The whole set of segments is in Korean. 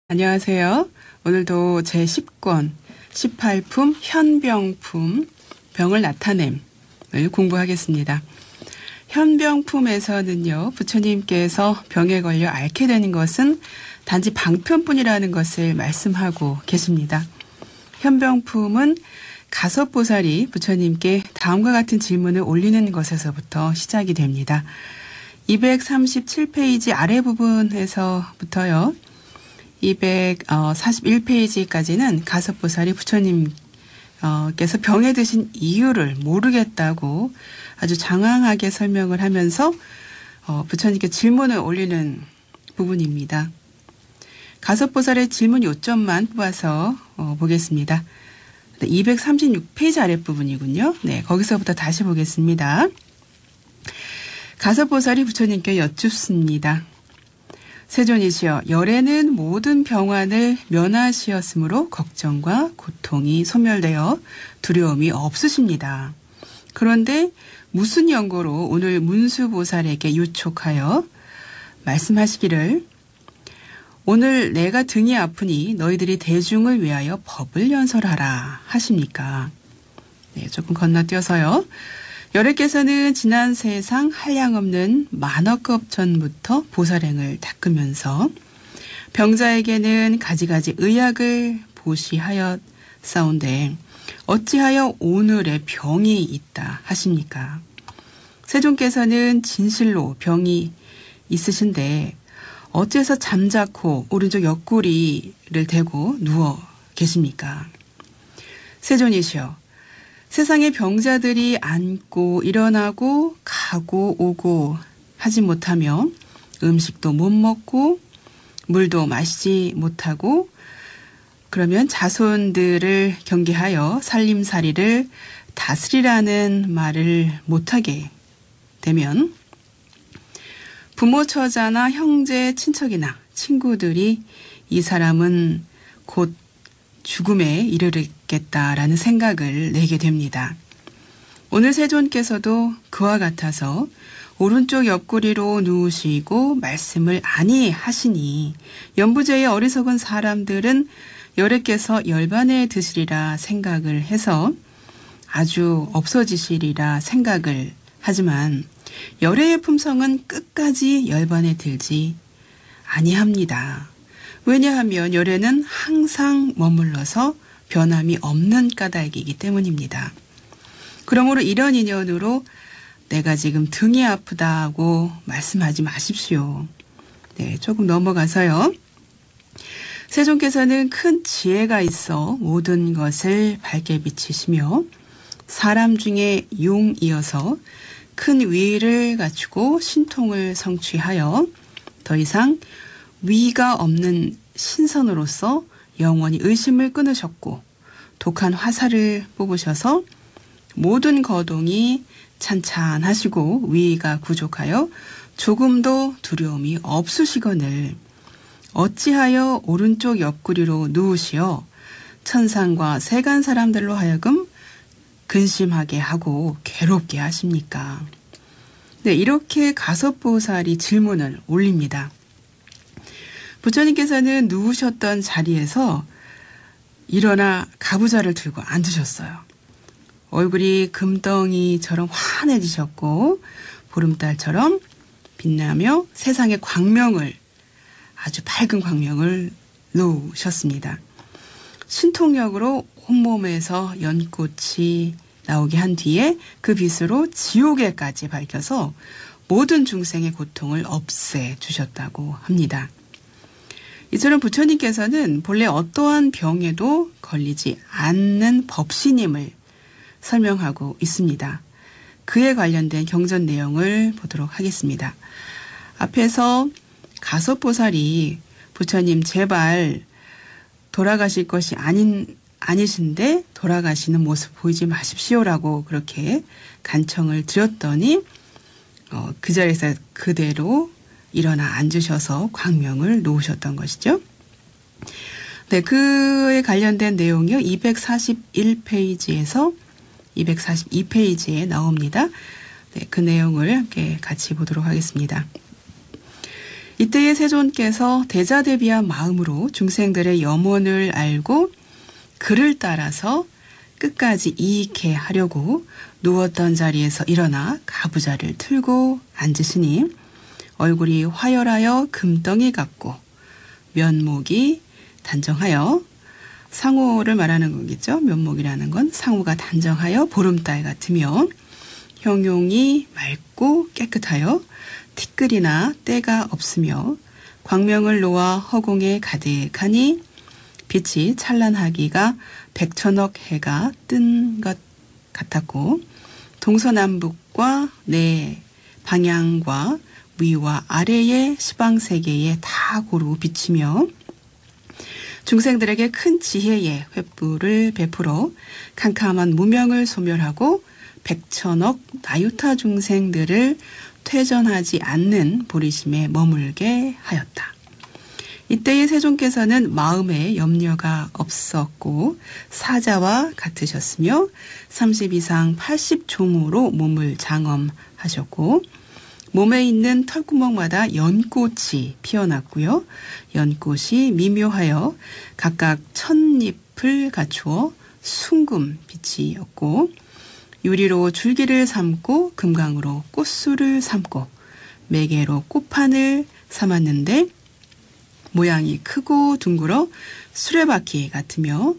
안녕하세요. 오늘도 제10권 18품 현병품 병을 나타냄을 공부하겠습니다. 현병품에서는요. 부처님께서 병에 걸려 앓게 되는 것은 단지 방편뿐이라는 것을 말씀하고 계십니다. 현병품은 가섭보살이 부처님께 다음과 같은 질문을 올리는 것에서부터 시작이 됩니다. 237페이지 아래 부분에서부터요. 241페이지까지는 가섭보살이 부처님께서 병에 드신 이유를 모르겠다고 아주 장황하게 설명을 하면서 부처님께 질문을 올리는 부분입니다. 가섭보살의 질문 요점만 뽑아서 보겠습니다. 236페이지 아랫부분이군요. 네, 거기서부터 다시 보겠습니다. 가섭보살이 부처님께 여쭙습니다. 세존이시여, 열애는 모든 병환을 면하시었으므로 걱정과 고통이 소멸되어 두려움이 없으십니다. 그런데 무슨 연고로 오늘 문수보살에게 유촉하여 말씀하시기를 오늘 내가 등이 아프니 너희들이 대중을 위하여 법을 연설하라 하십니까? 네, 조금 건너뛰어서요. 열애께서는 지난 세상 한량없는 만억급 전부터 보살행을 닦으면서 병자에게는 가지가지 의약을 보시하였사온데 어찌하여 오늘의 병이 있다 하십니까? 세존께서는 진실로 병이 있으신데 어째서 잠자코 오른쪽 옆구리를 대고 누워 계십니까? 세존이시여, 세상의 병자들이 앉고 일어나고 가고 오고 하지 못하며 음식도 못 먹고 물도 마시지 못하고 그러면 자손들을 경계하여 살림살이를 다스리라는 말을 못하게 되면 부모 처자나 형제 친척이나 친구들이 이 사람은 곧 죽음에 이르겠다라는 생각을 내게 됩니다. 오늘 세존께서도 그와 같아서 오른쪽 옆구리로 누우시고 말씀을 아니하시니 연부제의 어리석은 사람들은 열애께서 열반에 드시리라 생각을 해서 아주 없어지시리라 생각을 하지만 열애의 품성은 끝까지 열반에 들지 아니합니다. 왜냐하면 열애는 항상 머물러서 변함이 없는 까닭이기 때문입니다. 그러므로 이런 인연으로 내가 지금 등이 아프다고 말씀하지 마십시오. 네, 조금 넘어가서요. 세존께서는 큰 지혜가 있어 모든 것을 밝게 비치시며 사람 중에 용이어서 큰 위를 갖추고 신통을 성취하여 더 이상 위가 없는 신선으로서 영원히 의심을 끊으셨고 독한 화살을 뽑으셔서 모든 거동이 찬찬하시고 위가 부족하여 조금도 두려움이 없으시거늘 어찌하여 오른쪽 옆구리로 누우시어 천상과 세간 사람들로 하여금 근심하게 하고 괴롭게 하십니까? 네, 이렇게 가섭보살이 질문을 올립니다. 부처님께서는 누우셨던 자리에서 일어나 가부좌를 들고 앉으셨어요. 얼굴이 금덩이처럼 환해지셨고 보름달처럼 빛나며 세상의 광명을 아주 밝은 광명을 놓으셨습니다. 신통력으로 온몸에서 연꽃이 나오게 한 뒤에 그 빛으로 지옥에까지 밝혀서 모든 중생의 고통을 없애주셨다고 합니다. 이처럼 부처님께서는 본래 어떠한 병에도 걸리지 않는 법신임을 설명하고 있습니다. 그에 관련된 경전 내용을 보도록 하겠습니다. 앞에서 가섭보살이 부처님 제발 돌아가실 것이 아니신데 돌아가시는 모습 보이지 마십시오라고 그렇게 간청을 드렸더니 그 자리에서 그대로 일어나 앉으셔서 광명을 놓으셨던 것이죠. 네, 그에 관련된 내용이요. 241페이지에서 242페이지에 나옵니다. 네, 그 내용을 함께 같이 보도록 하겠습니다. 이때의 세존께서 대자대비한 마음으로 중생들의 염원을 알고 그를 따라서 끝까지 이익해 하려고 누웠던 자리에서 일어나 가부좌를 틀고 앉으시니 얼굴이 화열하여 금덩이 같고 면목이 단정하여, 상호를 말하는 거겠죠. 면목이라는 건 상호가 단정하여 보름달 같으며 형용이 맑고 깨끗하여 티끌이나 때가 없으며 광명을 놓아 허공에 가득하니 빛이 찬란하기가 백천억 해가 뜬 것 같았고 동서남북과 내 방향과 위와 아래의 시방세계에 다 고루 비치며 중생들에게 큰 지혜의 횃불을 베풀어 캄캄한 무명을 소멸하고 백천억 나유타 중생들을 퇴전하지 않는 보리심에 머물게 하였다. 이때의 세존께서는 마음에 염려가 없었고 사자와 같으셨으며 30 이상 80종으로 몸을 장엄하셨고 몸에 있는 털구멍마다 연꽃이 피어났고요. 연꽃이 미묘하여 각각 찻잎을 갖추어 숭금 빛이었고 유리로 줄기를 삼고 금강으로 꽃술을 삼고 매개로 꽃판을 삼았는데 모양이 크고 둥글어 수레바퀴 같으며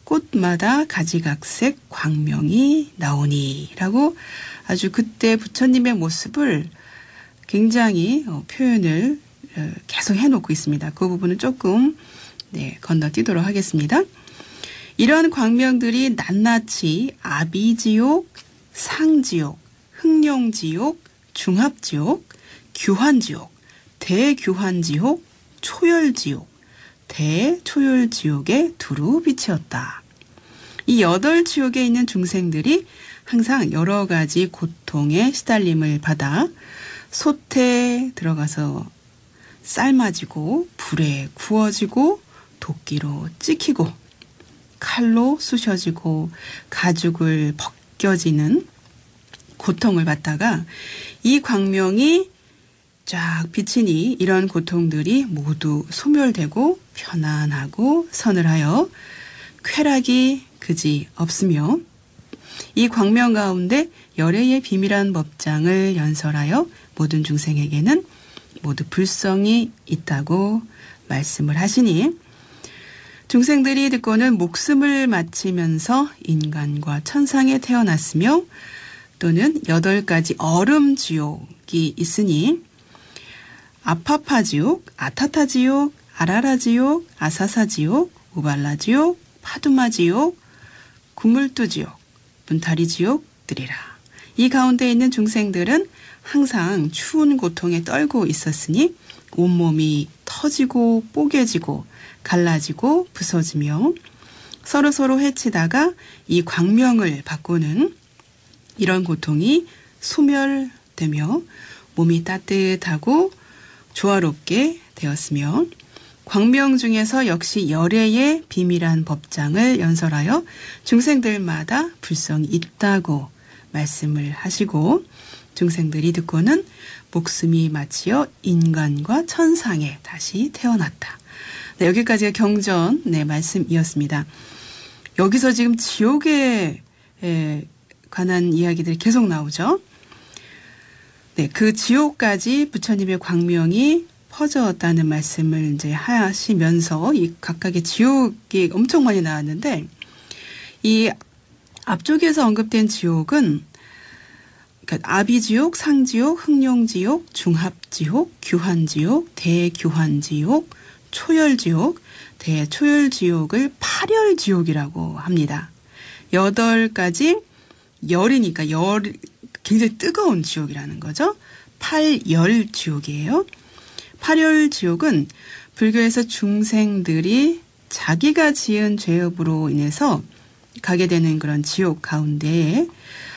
꽃마다 가지각색 광명이 나오니라고 아주 그때 부처님의 모습을 굉장히 표현을 계속 해놓고 있습니다. 그 부분은 조금 건너뛰도록 하겠습니다. 이러한 광명들이 낱낱이 아비지옥, 상지옥, 흥룡지옥, 중합지옥, 규환지옥, 대규환지옥, 초열지옥, 대초열지옥에 두루 비치었다. 이 8지옥에 있는 중생들이 항상 여러 가지 고통에 시달림을 받아 솥에 들어가서 삶아지고 불에 구워지고 도끼로 찍히고 칼로 쑤셔지고 가죽을 벗겨지는 고통을 받다가 이 광명이 쫙 비치니 이런 고통들이 모두 소멸되고 편안하고 서늘하여 쾌락이 그지 없으며 이 광명 가운데 열애의 비밀한 법장을 연설하여 모든 중생에게는 모두 불성이 있다고 말씀을 하시니 중생들이 듣고는 목숨을 마치면서 인간과 천상에 태어났으며 또는 8가지 얼음지옥이 있으니 아파파지옥, 아타타지옥, 아라라지옥, 아사사지옥, 우발라지옥, 파두마지옥, 구물두지옥, 문타리지옥들이라. 이 가운데 있는 중생들은 항상 추운 고통에 떨고 있었으니 온몸이 터지고 뽀개지고 갈라지고 부서지며 서로서로 해치다가 이 광명을 받고는 이런 고통이 소멸되며 몸이 따뜻하고 조화롭게 되었으며 광명 중에서 역시 열애의 비밀한 법장을 연설하여 중생들마다 불성이 있다고 말씀을 하시고 중생들이 듣고는 목숨이 마치어 인간과 천상에 다시 태어났다. 네, 여기까지가 경전 말씀이었습니다. 여기서 지금 지옥에 관한 이야기들이 계속 나오죠. 네, 그 지옥까지 부처님의 광명이 퍼졌다는 말씀을 이제 하시면서 이 각각의 지옥이 엄청 많이 나왔는데 이 앞쪽에서 언급된 지옥은 그러니까 아비지옥, 상지옥, 흥룡지옥, 중합지옥, 규환지옥, 대규환지옥, 초열지옥, 대초열지옥을 팔열지옥이라고 합니다. 8가지 열이니까 굉장히 뜨거운 지옥이라는 거죠. 팔열지옥이에요. 팔열지옥은 불교에서 중생들이 자기가 지은 죄업으로 인해서 가게 되는 그런 지옥 가운데에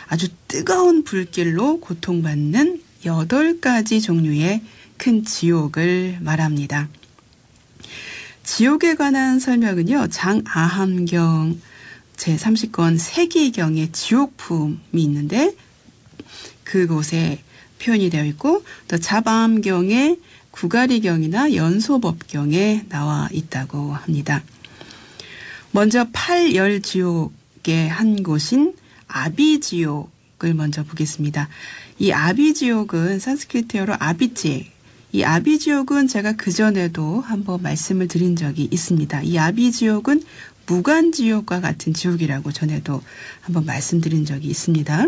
아주 뜨거운 불길로 고통받는 8가지 종류의 큰 지옥을 말합니다. 지옥에 관한 설명은요. 장아함경 제30권 세기경의 지옥품이 있는데 그곳에 표현이 되어 있고 또 자바함경의 구가리경이나 연소법경에 나와 있다고 합니다. 먼저 팔열지옥의 한 곳인 아비지옥을 먼저 보겠습니다. 이 아비지옥은 산스크리트어로 아비지, 이 아비지옥은 제가 그전에도 한번 말씀을 드린 적이 있습니다. 이 아비지옥은 무간지옥과 같은 지옥이라고 전에도 한번 말씀드린 적이 있습니다.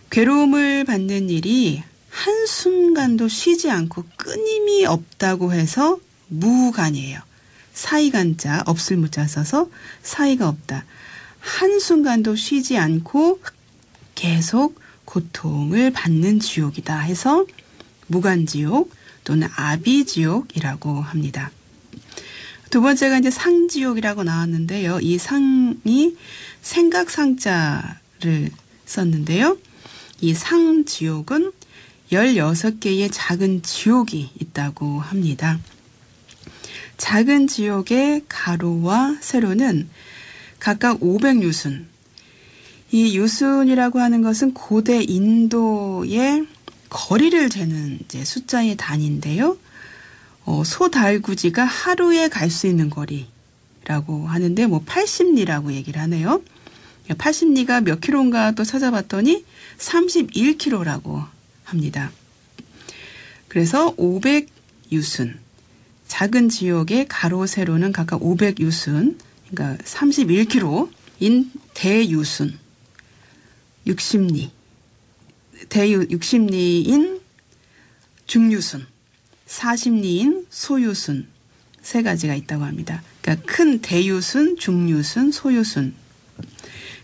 괴로움을 받는 일이 한순간도 쉬지 않고 끊임이 없다고 해서 무간이에요. 사이간자, 없을 무자 써서 사이가 없다. 한순간도 쉬지 않고 계속 고통을 받는 지옥이다 해서 무간지옥 또는 아비지옥이라고 합니다. 두 번째가 이제 상지옥이라고 나왔는데요. 이 상이 생각상자를 썼는데요. 이 상지옥은 16개의 작은 지옥이 있다고 합니다. 작은 지옥의 가로와 세로는 각각 500유순. 이 유순이라고 하는 것은 고대 인도의 거리를 재는 이제 숫자의 단위인데요. 소달구지가 하루에 갈 수 있는 거리라고 하는데 80리라고 얘기를 하네요. 80리가 몇 킬로인가 또 찾아봤더니 31킬로라고 합니다. 그래서 500유순. 작은 지옥의 가로 세로는 각각 500유순. 그러니까 31킬로인 대유순. 60리. 60리인 중유순. 40리인 소유순. 세 가지가 있다고 합니다. 그러니까 큰 대유순, 중유순, 소유순.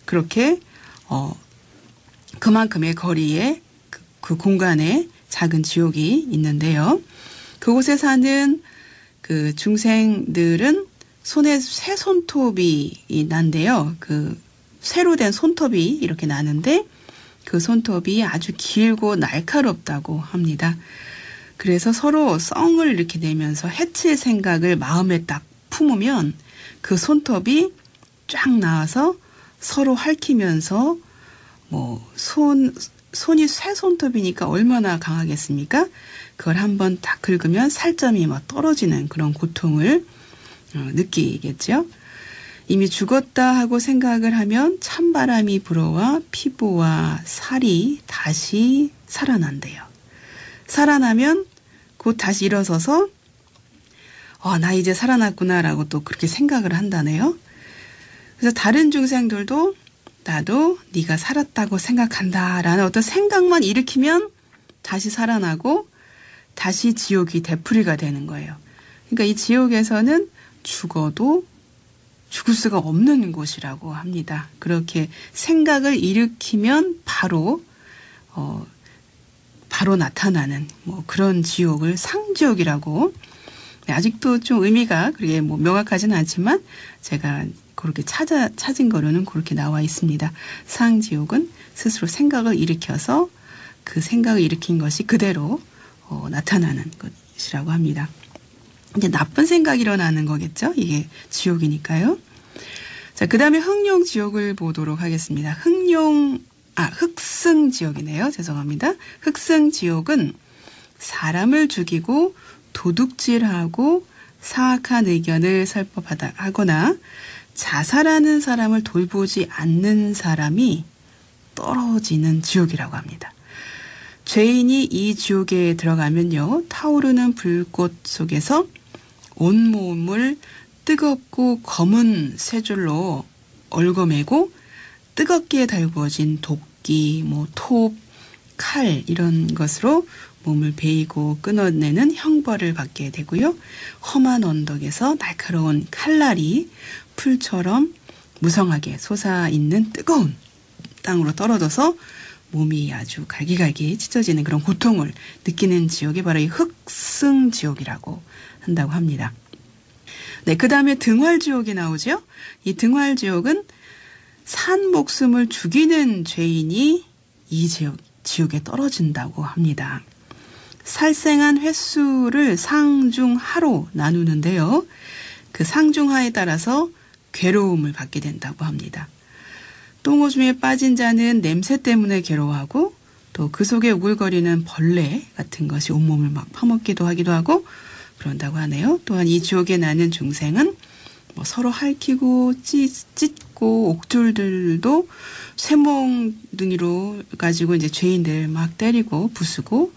그렇게 그만큼의 거리에 그 공간에 작은 지옥이 있는데요. 그곳에 사는 그 중생들은 손에 새 손톱이 난데요. 그 쇠로 된 손톱이 이렇게 나는데 그 손톱이 아주 길고 날카롭다고 합니다. 그래서 서로 썽을 이렇게 내면서 해칠 생각을 마음에 딱 품으면 그 손톱이 쫙 나와서 서로 핥히면서 손이 쇠 손톱이니까 얼마나 강하겠습니까? 그걸 한번 딱 긁으면 살점이 막 떨어지는 그런 고통을 느끼겠죠. 이미 죽었다 하고 생각을 하면 찬바람이 불어와 피부와 살이 다시 살아난대요. 살아나면 곧 다시 일어서서 나 이제 살아났구나라고 또 그렇게 생각을 한다네요. 그래서 다른 중생들도 나도 네가 살았다고 생각한다라는 어떤 생각만 일으키면 다시 살아나고 다시 지옥이 되풀이가 되는 거예요. 그러니까 이 지옥에서는 죽어도 죽을 수가 없는 곳이라고 합니다. 그렇게 생각을 일으키면 바로 나타나는 그런 지옥을 상지옥이라고. 아직도 좀 의미가 그렇게 명확하지는 않지만 제가 그렇게 찾은 거로는 그렇게 나와 있습니다. 상지옥은 스스로 생각을 일으켜서 그 생각을 일으킨 것이 그대로 나타나는 것이라고 합니다. 이제 나쁜 생각이 일어나는 거겠죠. 이게 지옥이니까요. 자, 그 다음에 흑룡지옥을 보도록 하겠습니다. 흑승지옥이네요. 죄송합니다. 흑승지옥은 사람을 죽이고 도둑질하고 사악한 의견을 설법하거나 자살하는 사람을 돌보지 않는 사람이 떨어지는 지옥이라고 합니다. 죄인이 이 지옥에 들어가면요, 타오르는 불꽃 속에서 온몸을 뜨겁고 검은 쇠줄로 얽어매고 뜨겁게 달구어진 도끼, 톱, 칼 이런 것으로 몸을 베이고 끊어내는 형벌을 받게 되고요. 험한 언덕에서 날카로운 칼날이 풀처럼 무성하게 솟아있는 뜨거운 땅으로 떨어져서 몸이 아주 갈기갈기 찢어지는 그런 고통을 느끼는 지옥이 바로 이 흑승지옥이라고 한다고 합니다. 네, 그 다음에 등활지옥이 나오죠. 이 등활지옥은 산 목숨을 죽이는 죄인이 이 지옥에 떨어진다고 합니다. 살생한 횟수를 상중하로 나누는데요. 그 상중하에 따라서 괴로움을 받게 된다고 합니다. 똥오줌에 빠진 자는 냄새 때문에 괴로워하고 또 그 속에 우글거리는 벌레 같은 것이 온몸을 막 파먹기도 하기도 하고 그런다고 하네요. 또한 이 지옥에 나는 중생은 뭐 서로 핥히고 찢고 옥졸들도 쇠몽둥이로 가지고 이제 죄인들 막 때리고 부수고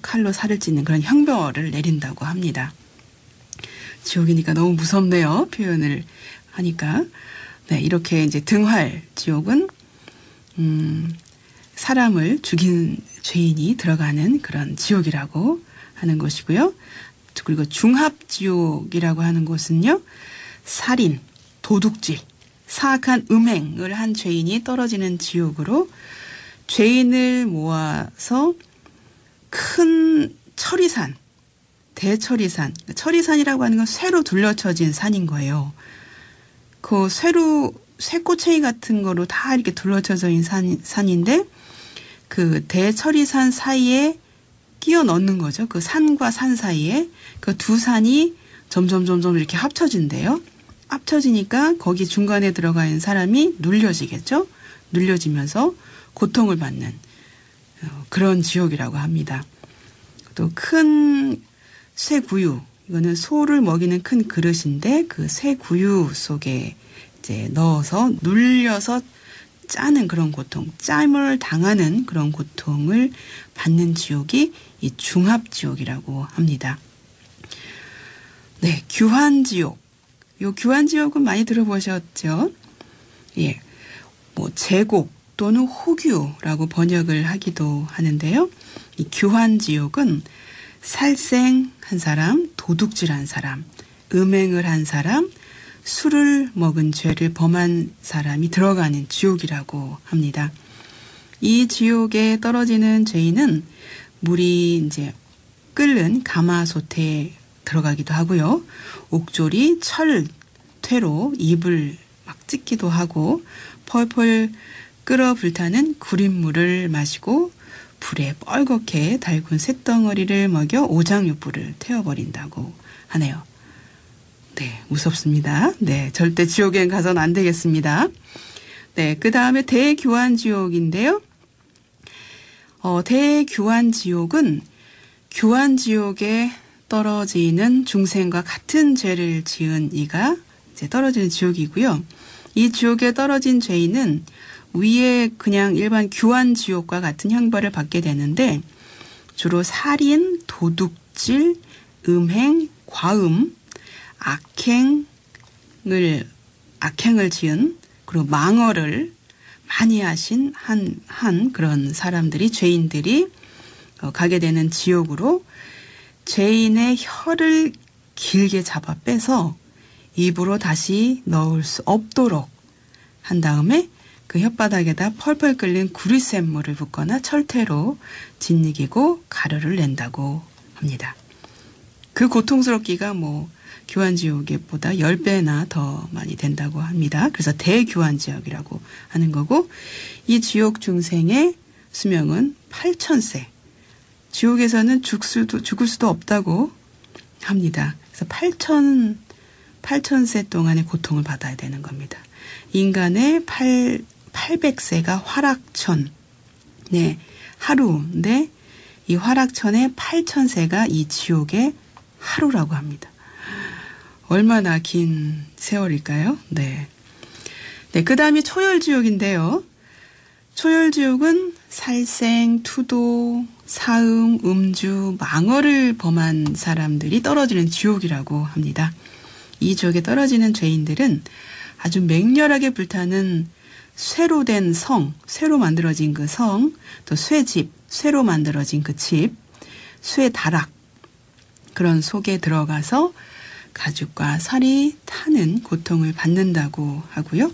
칼로 살을 찢는 그런 형벌을 내린다고 합니다. 지옥이니까 너무 무섭네요. 표현을 하니까. 네, 이렇게 이제 등활 지옥은 사람을 죽인 죄인이 들어가는 그런 지옥이라고 하는 것이고요. 그리고 중합지옥이라고 하는 곳은요. 살인, 도둑질, 사악한 음행을 한 죄인이 떨어지는 지옥으로 죄인을 모아서 큰 철이산, 대철이산, 철이산이라고 하는 건 쇠로 둘러쳐진 산인 거예요. 그 쇠꼬챙이 같은 거로 다 이렇게 둘러쳐져 있는 산인데 그 대철이산 사이에 끼워 넣는 거죠. 그 산과 산 사이에 그 두 산이 점점 이렇게 합쳐진대요. 합쳐지니까 거기 중간에 들어가 있는 사람이 눌려지겠죠. 눌려지면서 고통을 받는 그런 지옥이라고 합니다. 또 큰 쇠구유, 이거는 소를 먹이는 큰 그릇인데 그 쇠구유 속에 이제 넣어서 눌려서 짜는 그런 고통, 짬을 당하는 그런 고통을 받는 지옥이 이 중합지옥이라고 합니다. 네, 규환지옥. 요 규환지옥은 많이 들어보셨죠? 예, 뭐 제곡 또는 호규라고 번역을 하기도 하는데요. 이 규환지옥은 살생한 사람, 도둑질한 사람, 음행을 한 사람, 술을 먹은 죄를 범한 사람이 들어가는 지옥이라고 합니다. 이 지옥에 떨어지는 죄인은 물이 이제 끓는 가마솥에 들어가기도 하고요. 옥졸이 철퇴로 입을 막 찢기도 하고 펄펄 끓어 불타는 구린물을 마시고 불에 뻘겋게 달군 쇳덩어리를 먹여 오장육부를 태워버린다고 하네요. 네, 무섭습니다. 네, 절대 지옥엔 가서는 안 되겠습니다. 네, 그 다음에 대교환지옥인데요. 대교환지옥은 교환지옥에 떨어지는 중생과 같은 죄를 지은 이가 이제 떨어지는 지옥이고요. 이 지옥에 떨어진 죄인은 위에 그냥 일반 교환지옥과 같은 형벌을 받게 되는데 주로 살인, 도둑질, 음행, 과음, 악행을 지은 그리고 망언을 많이 하신 한 그런 사람들이 죄인들이 가게 되는 지옥으로 죄인의 혀를 길게 잡아 빼서 입으로 다시 넣을 수 없도록 한 다음에 그 혓바닥에다 펄펄 끓는 구리샘물을 붓거나 철퇴로 짓이기고 가루를 낸다고 합니다. 그 고통스럽기가 뭐 교환지옥보다 10배나 더 많이 된다고 합니다. 그래서 대교환지옥이라고 하는 거고 이 지옥 중생의 수명은 8,000세. 지옥에서는 죽을 수도 없다고 합니다. 그래서 8,000세 동안의 고통을 받아야 되는 겁니다. 인간의 800세가 화락천, 네, 하루인데 이 화락천의 8,000세가 이 지옥의 하루라고 합니다. 얼마나 긴 세월일까요? 네. 네, 그 다음이 초열지옥인데요. 초열지옥은 살생, 투도, 사음, 음주, 망언을 범한 사람들이 떨어지는 지옥이라고 합니다. 이 지옥에 떨어지는 죄인들은 아주 맹렬하게 불타는 쇠로 된 성, 쇠로 만들어진 그 성, 또 쇠집, 쇠로 만들어진 그 집, 쇠다락 그런 속에 들어가서 가죽과 살이 타는 고통을 받는다고 하고요.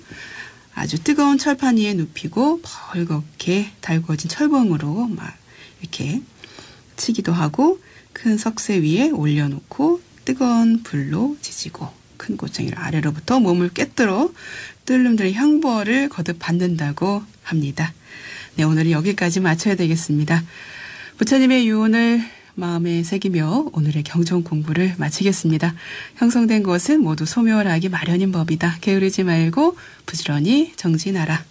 아주 뜨거운 철판 위에 눕히고 벌겋게 달구어진 철봉으로 막 이렇게 치기도 하고 큰 석쇠 위에 올려놓고 뜨거운 불로 지지고 큰 고챙이를 아래로부터 몸을 꿰뚫어 뚫름들의 형벌을 거듭 받는다고 합니다. 네, 오늘은 여기까지 마쳐야 되겠습니다. 부처님의 유언을 마음에 새기며 오늘의 경전 공부를 마치겠습니다. 형성된 것은 모두 소멸하기 마련인 법이다. 게으르지 말고 부지런히 정진하라.